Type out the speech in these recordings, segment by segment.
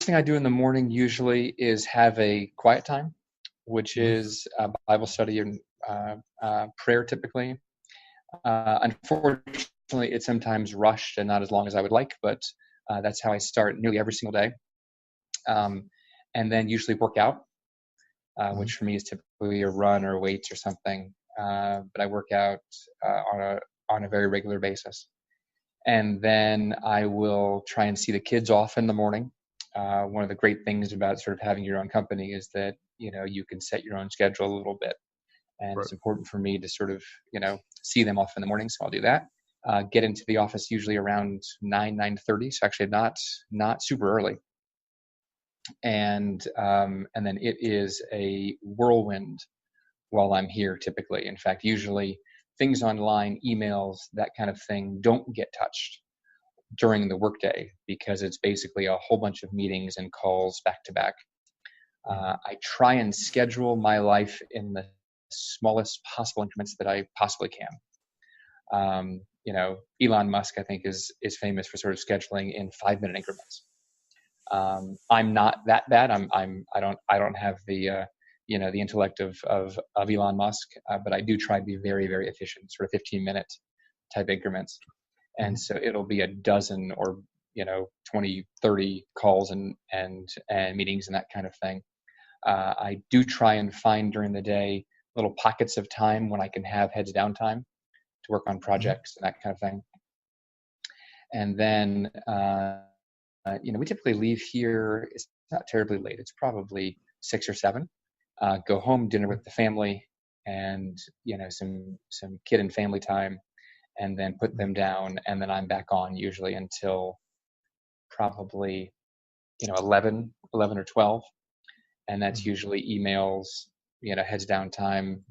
thing I do in the morning usually is have a quiet time, which is Bible study and prayer typically. Unfortunately, it's sometimes rushed and not as long as I would like, but that's how I start nearly every single day. And then usually work out, which for me is typically a run or weights or something. But I work out on a very regular basis. And then I will try and see the kids off in the morning. One of the great things about sort of having your own company is that, you can set your own schedule a little bit. And It's important for me to sort of, see them off in the morning. So I'll do that. Get into the office usually around 9:30. So actually not super early. And then it is a whirlwind while I'm here typically. In fact, usually things online, emails, that kind of thing don't get touched during the workday because it's basically a whole bunch of meetings and calls back to back. I try and schedule my life in the smallest possible increments that I possibly can. Elon Musk, I think, is famous for sort of scheduling in 5-minute increments. I'm not that bad. I don't have the the intellect of Elon Musk, but I do try to be very, very efficient, sort of 15-minute type increments. And so it'll be a dozen or 20, 30 calls and meetings and that kind of thing. I do try and find during the day little pockets of time when I can have heads down time to work on projects and that kind of thing. And then we typically leave here. It's not terribly late. It's probably 6 or 7. Go home, dinner with the family, and some kid and family time, and then put them down, and then I'm back on usually until probably 11 or 12, and that's usually emails, heads down time.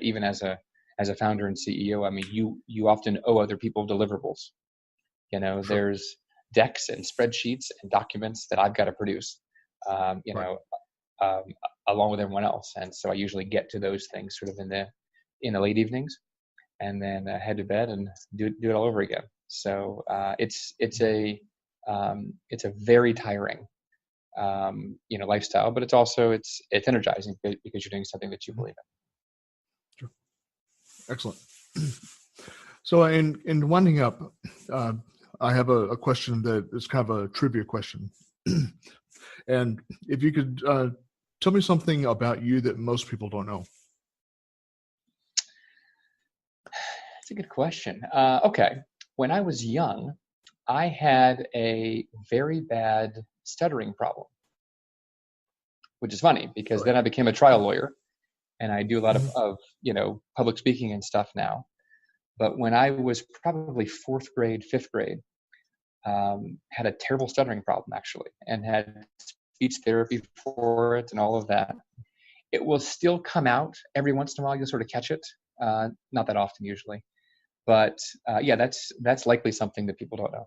Even as a founder and CEO, I mean, you often owe other people deliverables. Sure. There's decks and spreadsheets and documents that I've got to produce, along with everyone else. And so I usually get to those things sort of in the late evenings, and then head to bed and do it all over again. So it's a very tiring lifestyle, but it's also it's energizing because you're doing something that you believe in. Sure. Excellent. So in winding up, I have a question that is kind of a trivia question. And if you could tell me something about you that most people don't know. That's a good question. Okay. When I was young, I had a very bad stuttering problem, which is funny because then I became a trial lawyer and I do a lot of public speaking and stuff now. But when I was probably 4th grade, 5th grade, had a terrible stuttering problem actually, and had speech therapy for it and all of that. It will still come out every once in a while. You'll sort of catch it, not that often usually, but that's likely something that people don't know.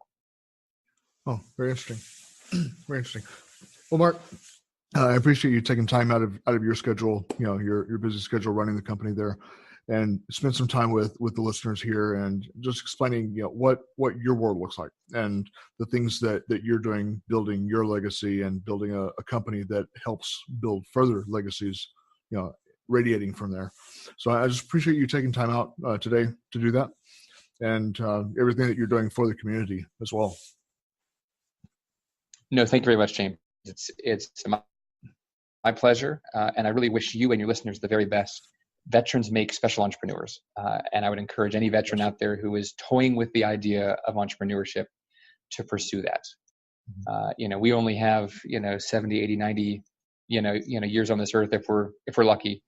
Oh, very interesting. Very interesting. Well, Mark, I appreciate you taking time out of your schedule, your busy schedule running the company there, and spend some time with the listeners here and just explaining, what your world looks like and the things that you're doing, building your legacy and building a company that helps build further legacies, radiating from there. So I just appreciate you taking time out today to do that, and everything that you're doing for the community as well. No, thank you very much, James. It's my pleasure, and I really wish you and your listeners the very best. Veterans make special entrepreneurs, and I would encourage any veteran out there who is toying with the idea of entrepreneurship to pursue that. We only have 70, 80, 90 years on this earth if we're lucky.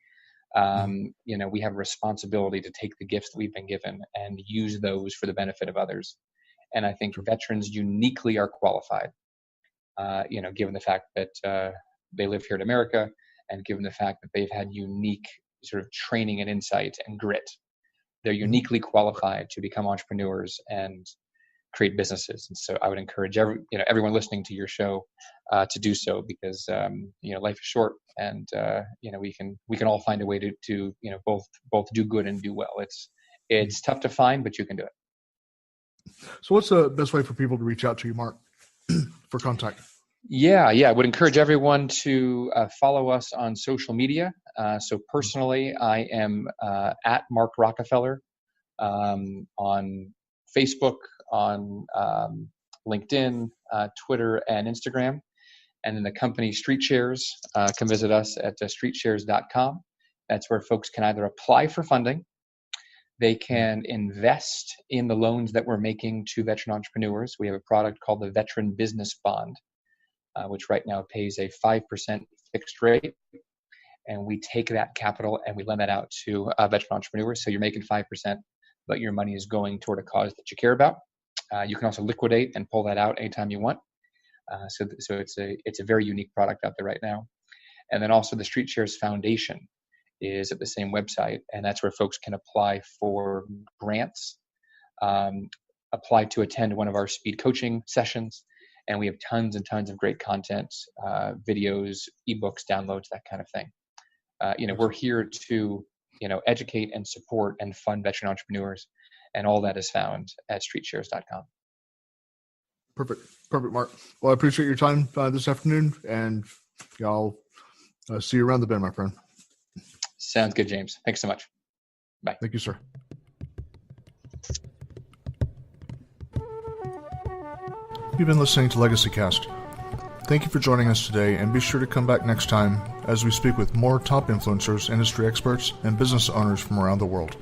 We have a responsibility to take the gifts that we've been given and use those for the benefit of others. And I think veterans uniquely are qualified, given the fact that they live here in America, and given the fact that they've had unique sort of training and insight and grit. They're uniquely qualified to become entrepreneurs and create businesses. And so I would encourage everyone listening to your show to do so, because life is short, and we can all find a way to both do good and do well. It's tough to find, but you can do it. So what's the best way for people to reach out to you, Mark, for contact? Yeah. I would encourage everyone to follow us on social media. So personally, I am at Mark Rockefeller on Facebook, on LinkedIn, Twitter, and Instagram. And then the company StreetShares can visit us at streetshares.com. That's where folks can either apply for funding, they can invest in the loans that we're making to veteran entrepreneurs. We have a product called the Veteran Business Bond, which right now pays a 5% fixed rate. And we take that capital and we lend that out to veteran entrepreneurs. So you're making 5%, but your money is going toward a cause that you care about. You can also liquidate and pull that out anytime you want. So it's a very unique product out there right now. And then also the StreetShares Foundation is at the same website, and that's where folks can apply for grants, apply to attend one of our speed coaching sessions, and we have tons and tons of great content, videos, ebooks, downloads, that kind of thing. We're here to educate and support and fund veteran entrepreneurs, and all that is found at streetshares.com. Perfect, Mark. Well, I appreciate your time this afternoon, and I'll see you around the bend, my friend. Sounds good, James. Thanks so much. Bye. Thank you, sir. You've been listening to Legacy Cast. Thank you for joining us today, and be sure to come back next time as we speak with more top influencers, industry experts, and business owners from around the world.